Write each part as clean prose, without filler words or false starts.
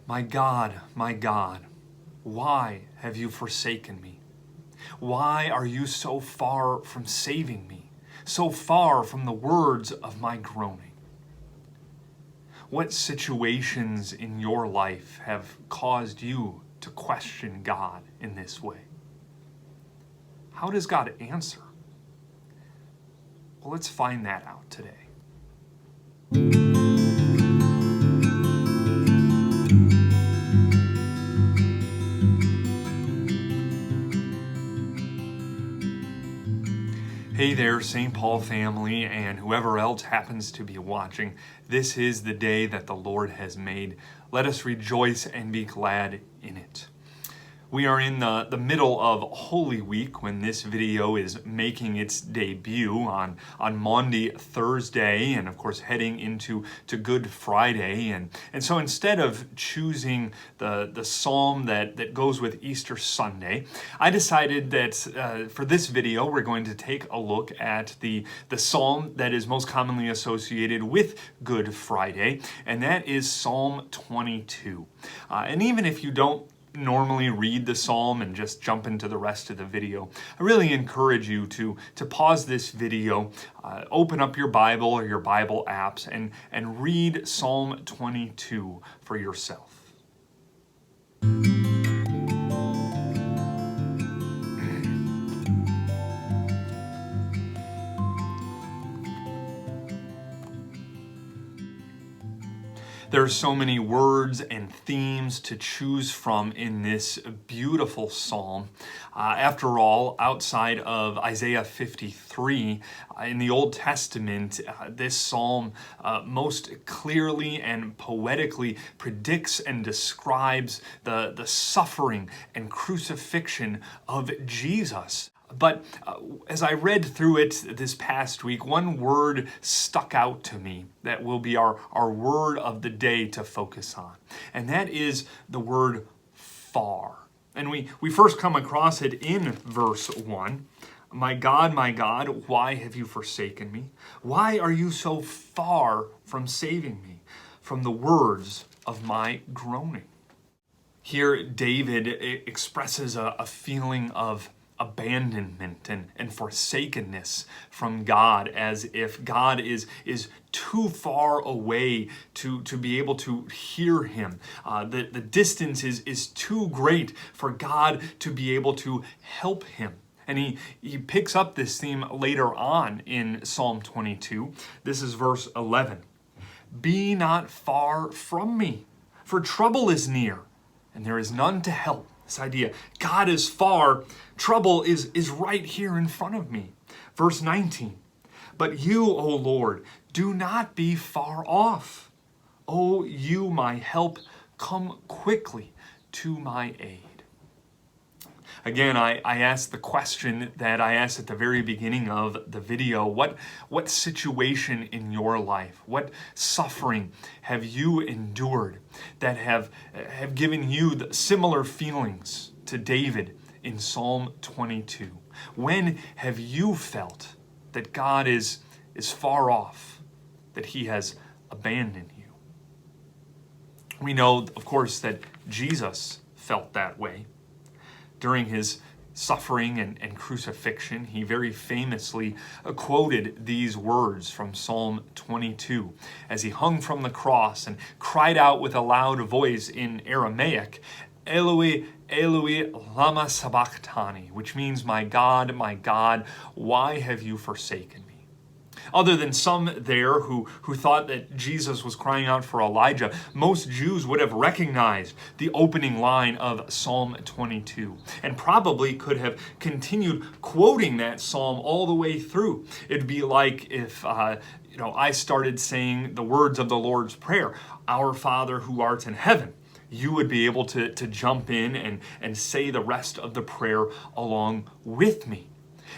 My God, why have you forsaken me? Why are you so far from saving me, so far from the words of my groaning? What situations in your life have caused you to question God in this way? How does God answer? Well, let's find that out today. Hey there, St. Paul family, and whoever else happens to be watching. This is the day that the Lord has made. Let us rejoice and be glad in it. We are in the middle of Holy Week when this video is making its debut on Maundy Thursday, and of course heading into Good Friday. And so instead of choosing the psalm that goes with Easter Sunday, I decided that for this video we're going to take a look at the psalm that is most commonly associated with Good Friday, and that is Psalm 22. And even if you don't normally read the psalm and just jump into the rest of the video, I really encourage you to pause this video, open up your Bible or your Bible apps, and read Psalm 22 for yourself. There are so many words and themes to choose from in this beautiful psalm. After all, outside of Isaiah 53, in the Old Testament, this psalm most clearly and poetically predicts and describes the suffering and crucifixion of Jesus. But as I read through it this past week, one word stuck out to me that will be our word of the day to focus on. And that is the word far. And we first come across it in verse 1. My God, why have you forsaken me? Why are you so far from saving me from the words of my groaning? Here, David expresses a feeling of abandonment and forsakenness from God, as if God is too far away to be able to hear him. The distance is too great for God to be able to help him. And he picks up this theme later on in Psalm 22. This is verse 11. Be not far from me, for trouble is near, and there is none to help. This idea, God is far, trouble is right here in front of me. Verse 19, but you, O Lord, do not be far off. O you, my help, come quickly to my aid. Again, I asked the question that I asked at the very beginning of the video. What situation in your life, what suffering have you endured that have given you the similar feelings to David in Psalm 22? When have you felt that God is far off, that he has abandoned you? We know, of course, that Jesus felt that way. During his suffering and crucifixion, he very famously quoted these words from Psalm 22 as he hung from the cross and cried out with a loud voice in Aramaic, Eloi, Eloi, lama sabachthani, which means, my God, why have you forsaken me? Other than some there who thought that Jesus was crying out for Elijah, most Jews would have recognized the opening line of Psalm 22 and probably could have continued quoting that psalm all the way through. It'd be like if I started saying the words of the Lord's Prayer, Our Father who art in heaven. You would be able to jump in and say the rest of the prayer along with me.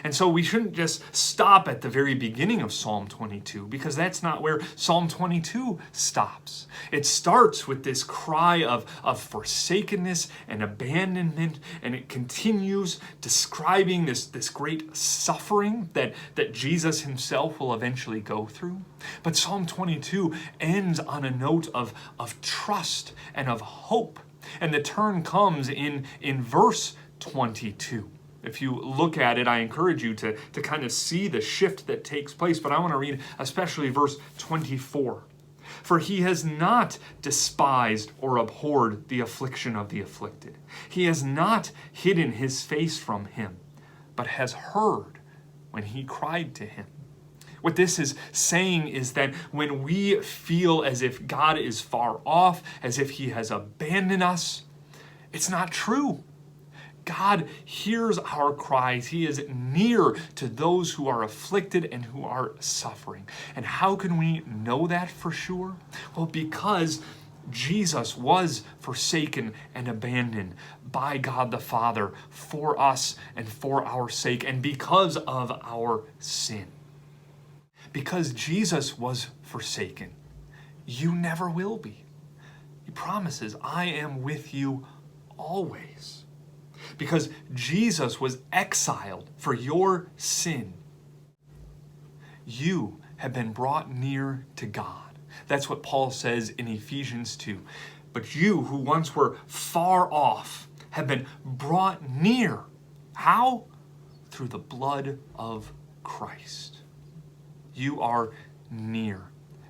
And so we shouldn't just stop at the very beginning of Psalm 22, because that's not where Psalm 22 stops. It starts with this cry of forsakenness and abandonment, and it continues describing this great suffering that Jesus himself will eventually go through. But Psalm 22 ends on a note of trust and of hope. And the turn comes in verse 22. If you look at it, I encourage you to kind of see the shift that takes place. But I want to read especially verse 24. For he has not despised or abhorred the affliction of the afflicted. He has not hidden his face from him, but has heard when he cried to him. What this is saying is that when we feel as if God is far off, as if he has abandoned us, it's not true. God hears our cries. He is near to those who are afflicted and who are suffering. And how can we know that for sure? Well, because Jesus was forsaken and abandoned by God the Father for us and for our sake, and because of our sin. Because Jesus was forsaken, you never will be. He promises, I am with you always. Because Jesus was exiled for your sin, you have been brought near to God. That's what Paul says in Ephesians 2. But you who once were far off have been brought near. How? Through the blood of Christ. You are near.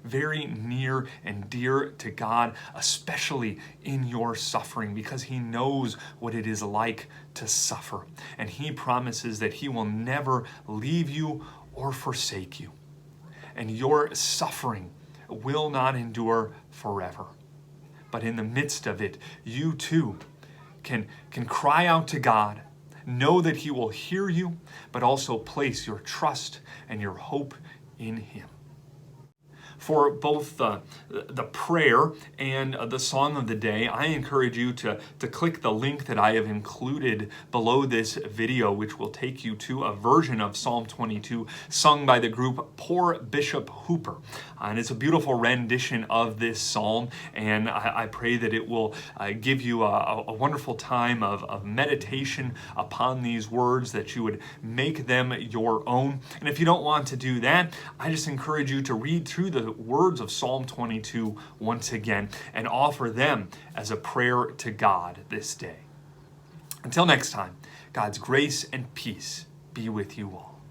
Very near and dear to God, especially in your suffering, because he knows what it is like to suffer. And he promises that he will never leave you or forsake you. And your suffering will not endure forever. But in the midst of it, you too can cry out to God, know that he will hear you, but also place your trust and your hope in him. For both the prayer and the song of the day, I encourage you to click the link that I have included below this video, which will take you to a version of Psalm 22 sung by the group Poor Bishop Hooper. And it's a beautiful rendition of this psalm, and I pray that it will give you a wonderful time of meditation upon these words, that you would make them your own. And if you don't want to do that, I just encourage you to read through the words of Psalm 22 once again and offer them as a prayer to God this day. Until next time, God's grace and peace be with you all.